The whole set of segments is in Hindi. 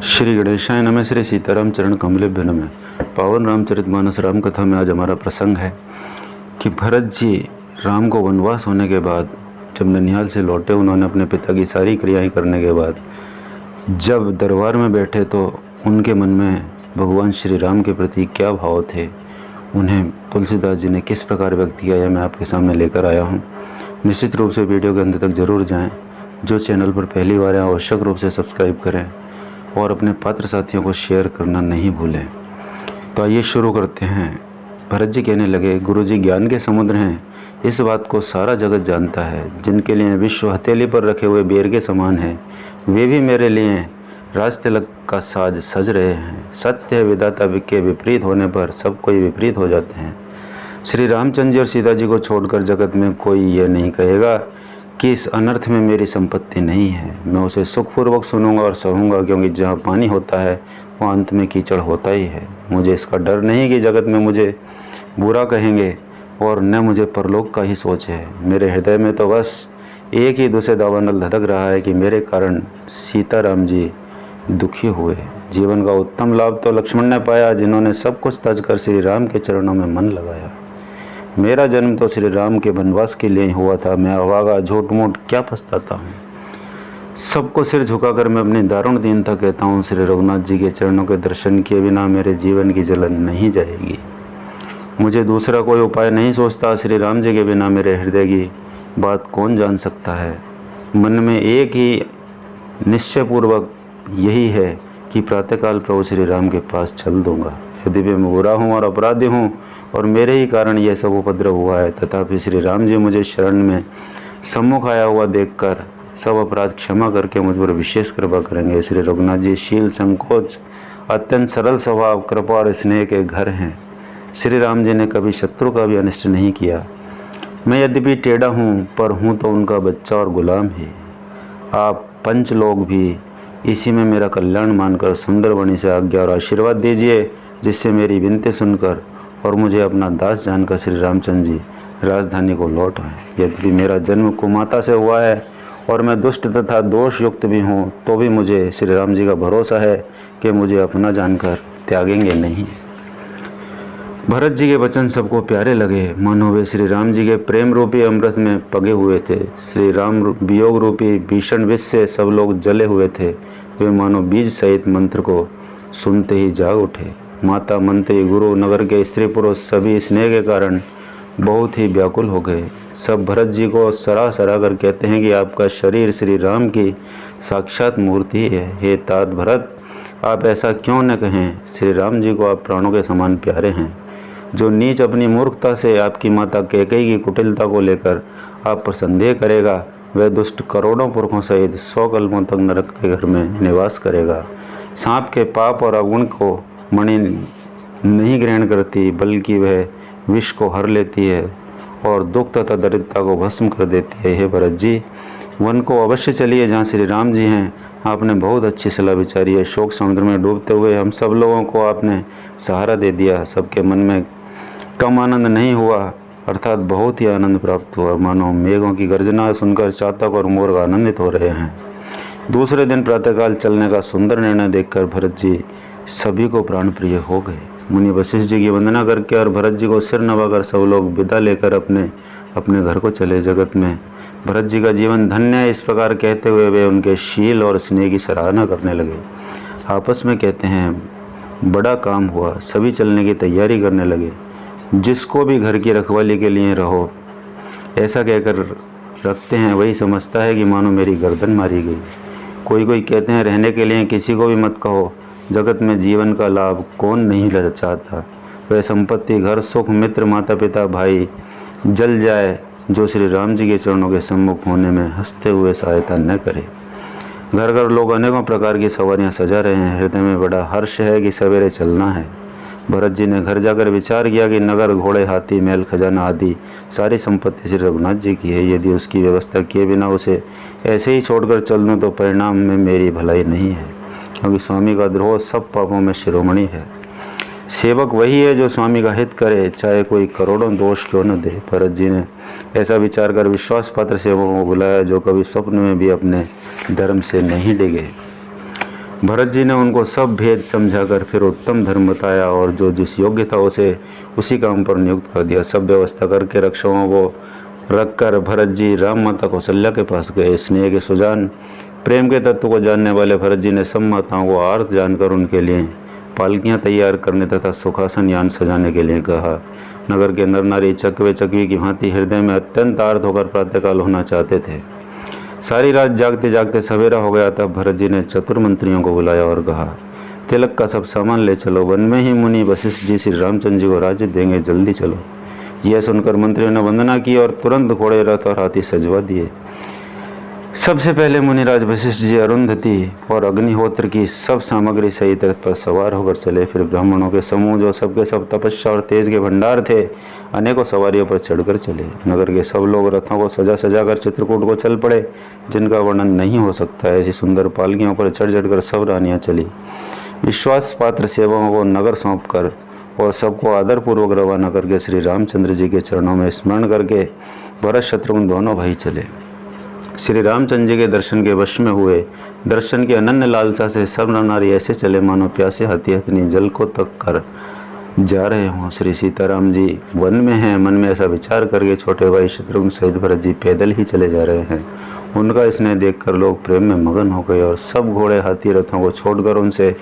श्री गणेशाय नमः। श्री सीताराम चरण कमलेभ्यो नमः। पावन रामचरितमानस राम कथा में आज हमारा प्रसंग है कि भरत जी राम को वनवास होने के बाद जब ननिहाल से लौटे, उन्होंने अपने पिता की सारी क्रियाएं करने के बाद जब दरबार में बैठे तो उनके मन में भगवान श्री राम के प्रति क्या भाव थे, उन्हें तुलसीदास जी ने किस प्रकार व्यक्त किया, यह मैं आपके सामने लेकर आया हूँ। निश्चित रूप से वीडियो के अंत तक जरूर जाएं। जो चैनल पर पहली बार आए आवश्यक रूप से सब्सक्राइब करें और अपने पात्र साथियों को शेयर करना नहीं भूलें। तो आइए शुरू करते हैं। भरत जी कहने लगे, गुरु जी ज्ञान के समुद्र हैं, इस बात को सारा जगत जानता है। जिनके लिए विश्व हथेली पर रखे हुए बेर के समान है, वे भी मेरे लिए राज तिलक का साज सज रहे हैं। सत्य है विधाता के विपरीत होने पर सब कोई विपरीत हो जाते हैं। श्री रामचंद्र जी और सीता जी को छोड़कर जगत में कोई ये नहीं कहेगा कि इस अनर्थ में मेरी संपत्ति नहीं है। मैं उसे सुखपूर्वक सुनूंगा और सहूँगा, क्योंकि जहाँ पानी होता है वहाँ अंत में कीचड़ होता ही है। मुझे इसका डर नहीं कि जगत में मुझे बुरा कहेंगे, और न मुझे परलोक का ही सोच है। मेरे हृदय में तो बस एक ही दूसरे दावानल धधक रहा है कि मेरे कारण सीताराम जी दुखी हुए। जीवन का उत्तम लाभ तो लक्ष्मण ने पाया, जिन्होंने सब कुछ तज कर श्री राम के चरणों में मन लगाया। मेरा जन्म तो श्री राम के वनवास के लिए ही हुआ था। मैं अभागा झूठ मूठ क्या पछताता हूँ। सबको सिर झुकाकर मैं अपनी दारुण दीनता कहता हूँ, श्री रघुनाथ जी के चरणों के दर्शन किए बिना मेरे जीवन की जलन नहीं जाएगी। मुझे दूसरा कोई उपाय नहीं सोचता। श्री राम जी के बिना मेरे हृदय की बात कौन जान सकता है। मन में एक ही निश्चयपूर्वक यही है कि प्रातःकाल प्रभु श्री राम के पास चल दूंगा। यदि मैं बुरा हूँ और अपराधी हूँ और मेरे ही कारण यह सब उपद्रव हुआ है, तथापि श्री राम जी मुझे शरण में सम्मुख आया हुआ देखकर सब अपराध क्षमा करके मुझ पर विशेष कृपा करेंगे। श्री रघुनाथ जी शील, संकोच, अत्यंत सरल स्वभाव, कृपा और स्नेह के घर हैं। श्री राम जी ने कभी शत्रु का भी अनिष्ट नहीं किया। मैं यद्यपि टेढ़ा हूँ, पर हूँ तो उनका बच्चा और गुलाम ही। आप पंच लोग भी इसी में मेरा कल्याण मानकर सुंदर वाणी से आज्ञा और आशीर्वाद दीजिए, जिससे मेरी विनती सुनकर और मुझे अपना दास जानकर श्री रामचंद्र जी राजधानी को लौट आए। यद्यपि मेरा जन्म कुमाता से हुआ है और मैं दुष्ट तथा दोष युक्त भी हूँ, तो भी मुझे श्री राम जी का भरोसा है कि मुझे अपना जानकर त्यागेंगे नहीं। भरत जी के वचन सबको प्यारे लगे, मानो वे श्री राम जी के प्रेम रूपी अमृत में पगे हुए थे। श्री राम वियोग रूपी भीषण विष से सब लोग जले हुए थे। वे मानो बीज सहित मंत्र को सुनते ही जाग उठे। माता, मंत्री, गुरु, नगर के स्त्री पुरुष सभी स्नेह के कारण बहुत ही व्याकुल हो गए। सब भरत जी को सराह सराह कर कहते हैं कि आपका शरीर श्री राम की साक्षात मूर्ति है। हे तात भरत, आप ऐसा क्यों न कहें। श्री राम जी को आप प्राणों के समान प्यारे हैं। जो नीच अपनी मूर्खता से आपकी माता कैकेयी की कुटिलता को लेकर आप पर संदेह करेगा, वह दुष्ट करोड़ों पुरखों सहित 100 कल्पों तक नरक के घर में निवास करेगा। सांप के पाप और अवगुण को मणि नहीं ग्रहण करती, बल्कि वह विष को हर लेती है और दुख तथा दरिद्रता को भस्म कर देती है। हे भरत जी, वन को अवश्य चलिए जहाँ श्री राम जी हैं। आपने बहुत अच्छी सलाह विचारी है। शोक समुद्र में डूबते हुए हम सब लोगों को आपने सहारा दे दिया। सबके मन में कम आनंद नहीं हुआ, अर्थात बहुत ही आनंद प्राप्त हुआ। मानो मेघों की गर्जना सुनकर चातक और मोर आनंदित हो रहे हैं। दूसरे दिन प्रातःकाल चलने का सुंदर निर्णय देखकर भरत जी सभी को प्राण प्रिय हो गए। मुनि वशिष्ठ जी की वंदना करके और भरत जी को सिर नवाकर सब लोग विदा लेकर अपने अपने घर को चले। जगत में भरत जी का जीवन धन्य है, इस प्रकार कहते हुए वे उनके शील और स्नेह की सराहना करने लगे। आपस में कहते हैं, बड़ा काम हुआ। सभी चलने की तैयारी करने लगे। जिसको भी घर की रखवाली के लिए रहो ऐसा कहकर रखते हैं, वही समझता है कि मानो मेरी गर्दन मारी गई। कोई कोई कहते हैं, रहने के लिए किसी को भी मत कहो। जगत में जीवन का लाभ कौन नहीं चाहता। वह संपत्ति, घर, सुख, मित्र, माता पिता, भाई जल जाए, जो श्री राम जी के चरणों के सम्मुख होने में हंसते हुए सहायता न करे। घर घर लोग अनेकों प्रकार की सवारियां सजा रहे हैं। हृदय में बड़ा हर्ष है कि सवेरे चलना है। भरत जी ने घर जाकर विचार किया कि नगर, घोड़े, हाथी, महल, खजाना आदि सारी संपत्ति श्री रघुनाथ जी की है। यदि उसकी व्यवस्था किए बिना उसे ऐसे ही छोड़कर चल दूँ तो परिणाम में मेरी भलाई नहीं है, क्योंकि स्वामी का द्रोह सब पापों में शिरोमणि है। सेवक वही है जो स्वामी का हित करे, चाहे कोई करोड़ों दोष क्यों न दे। भरत जी ने ऐसा विचार कर विश्वास पात्र सेवकों को बुलाया, जो कभी स्वप्न में भी अपने धर्म से नहीं डिगे। भरत जी ने उनको सब भेद समझाकर फिर उत्तम धर्म बताया और जो जिस योग्य था उसे उसी काम पर नियुक्त कर दिया। सब व्यवस्था करके रक्षकों को रखकर भरत जी राम माता कौशल्या के पास गए। स्नेह के सुजान प्रेम के तत्व को जानने वाले भरत जी ने सब माताओं को आर्त जानकर उनके लिए पालकियां तैयार करने तथा सुखासन यान सजाने के लिए कहा। नगर के नर नारी चकवे चकवी की भांति हृदय में अत्यंत आर्त होकर प्रातःकाल होना चाहते थे। सारी रात जागते जागते सवेरा हो गया। तब भरत जी ने चतुर मंत्रियों को बुलाया और कहा, तिलक का सब सामान ले चलो, वन में ही मुनि वशिष्ठ जी श्री रामचंद्र जी को राज्य देंगे, जल्दी चलो। यह सुनकर मंत्रियों ने वंदना की और तुरंत घोड़े, रथ और हाथी सजवा दिए। सबसे पहले मुनिराज वशिष्ठ जी अरुंधति और अग्निहोत्र की सब सामग्री सहित रथ पर सवार होकर चले। फिर ब्राह्मणों के समूह जो सबके सब तपस्या और तेज के भंडार थे, अनेकों सवारियों पर चढ़कर चले। नगर के सब लोग रथों को सजा सजा कर चित्रकूट को चल पड़े, जिनका वर्णन नहीं हो सकता। ऐसी सुंदर पालकियों पर चढ़ चढ़कर सब रानियां चली। विश्वास पात्र सेवकों को नगर सौंप कर और सबको आदरपूर्वक रवाना करके श्री रामचंद्र जी के चरणों में स्मरण करके भरत शत्रुघ्न दोनों भाई चले। श्री रामचंद्र जी के दर्शन के वश में हुए। दर्शन की अनन्य लालसा से सब नर नारी ऐसे चले मानो प्यासे हाथी हथनी जल को तक कर जा रहे हों। श्री सीताराम जी वन में हैं, मन में ऐसा विचार करके छोटे भाई शत्रुघ्न सहित भरत जी पैदल ही चले जा रहे हैं। उनका स्नेह देखकर लोग प्रेम में मगन हो गए और सब घोड़े हाथी रथों को छोड़कर उनसे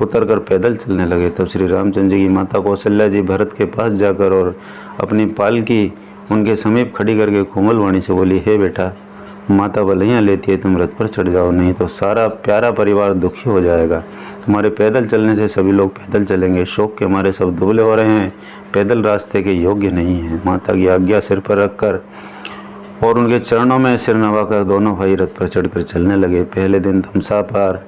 उतरकर पैदल चलने लगे। तब श्री रामचंद्र जी की माता कौशल्या जी भरत के पास जाकर और अपनी पालकी उनके समीप खड़ी करके कोमल वाणी से बोली, हे बेटा, माता बलियाँ लेती है, तुम रथ पर चढ़ जाओ, नहीं तो सारा प्यारा परिवार दुखी हो जाएगा। तुम्हारे पैदल चलने से सभी लोग पैदल चलेंगे। शोक के हमारे सब दुबले हो रहे हैं, पैदल रास्ते के योग्य नहीं हैं। माता की आज्ञा सिर पर रखकर और उनके चरणों में सिर नवाकर दोनों भाई रथ पर चढ़कर चलने लगे। पहले दिन तमसा पार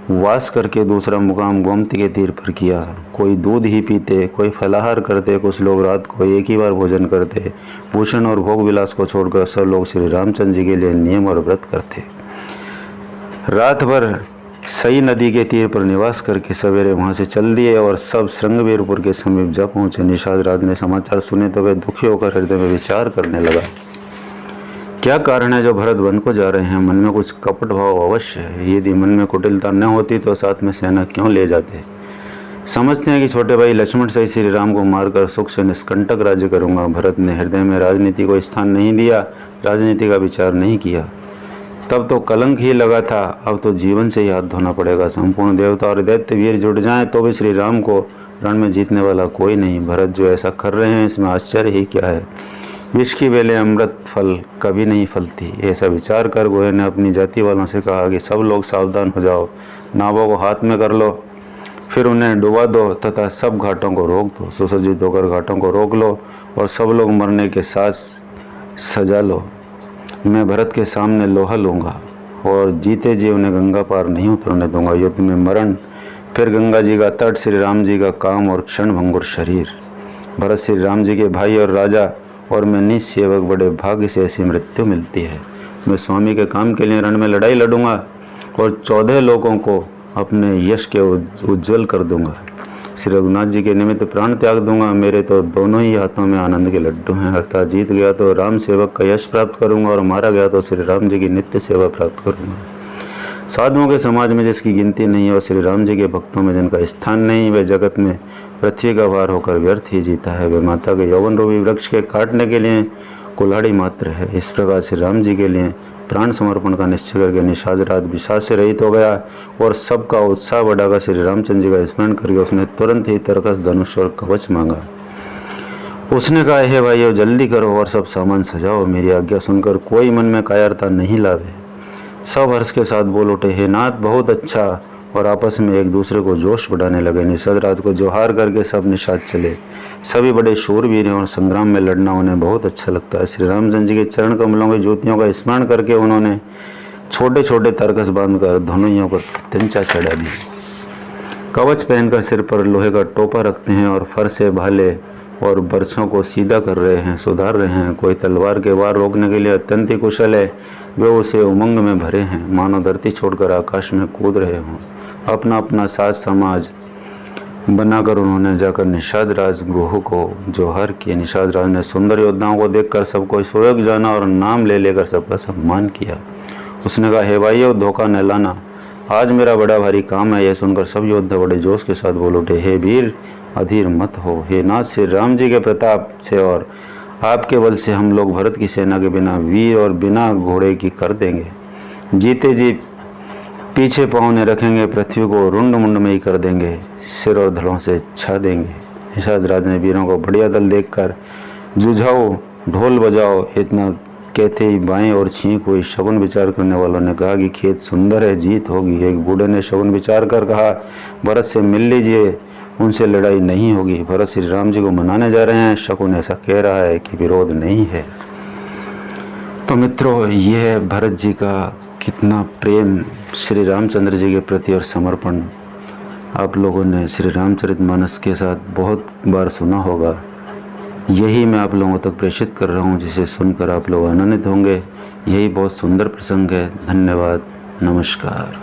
वास करके दूसरा मुकाम गोमती के तीर पर किया। कोई दूध ही पीते, कोई फलाहार करते, कुछ लोग रात को एक ही बार भोजन करते। भूषण और भोग विलास को छोड़कर सब लोग श्री रामचंद्र जी के लिए नियम और व्रत करते। रात भर सई नदी के तीर पर निवास करके सवेरे वहां से चल दिए और सब श्रृंगवीरपुर के समीप जा पहुंचे। निषाद राज ने समाचार सुने तो वे दुखी होकर हृदय में विचार करने लगा, क्या कारण है जो भरत वन को जा रहे हैं? मन में कुछ कपट भाव अवश्य है। यदि मन में कुटिलता न होती तो साथ में सेना क्यों ले जाते? समझते हैं कि छोटे भाई लक्ष्मण से श्री राम को मारकर सुख से निष्कंटक राज्य करूंगा। भरत ने हृदय में राजनीति को स्थान नहीं दिया, राजनीति का विचार नहीं किया। तब तो कलंक ही लगा था, अब तो जीवन से ही हाथ धोना पड़ेगा। संपूर्ण देवता और दैत्य वीर जुट जाएं तो भी श्री राम को रण में जीतने वाला कोई नहीं। भरत जो ऐसा कर रहे हैं इसमें आश्चर्य ही क्या है? विष की बेलें अमृत फल कभी नहीं फलती। ऐसा विचार कर गोहे ने अपनी जाति वालों से कहा कि सब लोग सावधान हो जाओ, नावों को हाथ में कर लो, फिर उन्हें डुबा दो तथा सब घाटों को रोक दो। सुसज्जित होकर घाटों को रोक लो और सब लोग मरने के साथ सजा लो। मैं भरत के सामने लोहा लूँगा और जीते जी उन्हें गंगा पार नहीं उतरने दूंगा। युद्ध में मरण, फिर गंगा जी का तट, श्री राम जी का काम और क्षण भंगुर शरीर। भरत श्री राम जी के भाई और राजा और मैं निज सेवक, बड़े भाग्य से ऐसी मृत्यु मिलती है। मैं स्वामी के काम के लिए रण में लड़ाई लड़ूंगा और 14 लोगों को अपने यश के उज्जवल कर दूंगा। श्री रघुनाथ जी के निमित्त प्राण त्याग दूंगा। मेरे तो दोनों ही हाथों में आनंद के लड्डू हैं। अर्थात जीत गया तो राम सेवक का यश प्राप्त करूंगा और मारा गया तो श्री राम जी की नित्य सेवा प्राप्त करूंगा। साधुओं के समाज में जिसकी गिनती नहीं और श्री राम जी के भक्तों में जिनका स्थान नहीं, वे जगत में पृथ्वी का भार होकर व्यर्थ ही जीता है। वे माता के यौवन रूपी वृक्ष के काटने के लिए कुल्हाड़ी मात्र है। इस प्रकार श्री राम जी के लिए प्राण समर्पण का निश्चय करके निषाद रात विषाद से रहित हो गया और सबका उत्साह बढ़ाकर श्री रामचंद्र जी का स्मरण करके उसने तुरंत ही तरकस, धनुष और कवच मांगा। उसने कहा, हे भाइयों, जल्दी करो और सब सामान सजाओ। मेरी आज्ञा सुनकर कोई मन में कायरता नहीं लावे। सब हर्ष के साथ बोल उठे, हे नाथ, बहुत अच्छा, और आपस में एक दूसरे को जोश बढ़ाने लगे। निषाद रात को जोहार करके सब निषाद चले। सभी बड़े शूरवीर हैं और संग्राम में लड़ना उन्हें बहुत अच्छा लगता है। श्री रामचंद्र जी के चरण कमलों की ज्योतियों का स्मरण करके उन्होंने छोटे छोटे तरकस बांधकर धनुइयों पर तिंचा चढ़ा दी। कवच पहनकर सिर पर लोहे का टोपा रखते हैं और फर से भाले और बरछों को सीधा कर रहे हैं, सुधार रहे हैं। कोई तलवार के वार रोकने के लिए अत्यंत ही कुशल है। वे उसे उमंग में भरे हैं, मानो धरती छोड़कर आकाश में कूद रहे हों। अपना अपना साज समाज बनाकर उन्होंने जाकर निषाद राज गुरु को जोहार किए। निषाद राज ने सुंदर योद्धाओं को देखकर सबको सुयोग जाना और नाम ले लेकर सबका सम्मान किया। उसने कहा, हे भाइयों, धोखा न लाना, आज मेरा बड़ा भारी काम है। यह सुनकर सब योद्धा बड़े जोश के साथ बोल उठे, हे वीर अधीर मत हो। हे नाथ श्री राम जी के प्रताप से और आपके बल से हम लोग भरत की सेना के बिना वीर और बिना घोड़े की कर देंगे। जीते जी पीछे पाँव ने रखेंगे, पृथ्वी को रुंड मुंड में ही कर देंगे, सिर और धड़ों से छा देंगे। निषाद राज ने वीरों को बढ़िया दल देखकर जुझाओ, ढोल बजाओ इतना कहते ही बाएं और छींक हुई। शगुन विचार करने वालों ने कहा कि खेत सुंदर है, जीत होगी। एक बूढ़े ने शगुन विचार कर कहा, भरत से मिल लीजिए, उनसे लड़ाई नहीं होगी। भरत श्री राम जी को मनाने जा रहे हैं, शकुन ऐसा कह रहा है कि विरोध नहीं है। तो मित्रों, यह है भरत जी का कितना प्रेम श्री रामचंद्र जी के प्रति और समर्पण आप लोगों ने श्री रामचरितमानस के साथ बहुत बार सुना होगा। यही मैं आप लोगों तक प्रेषित कर रहा हूँ, जिसे सुनकर आप लोग आनंदित होंगे। यही बहुत सुंदर प्रसंग है। धन्यवाद, नमस्कार।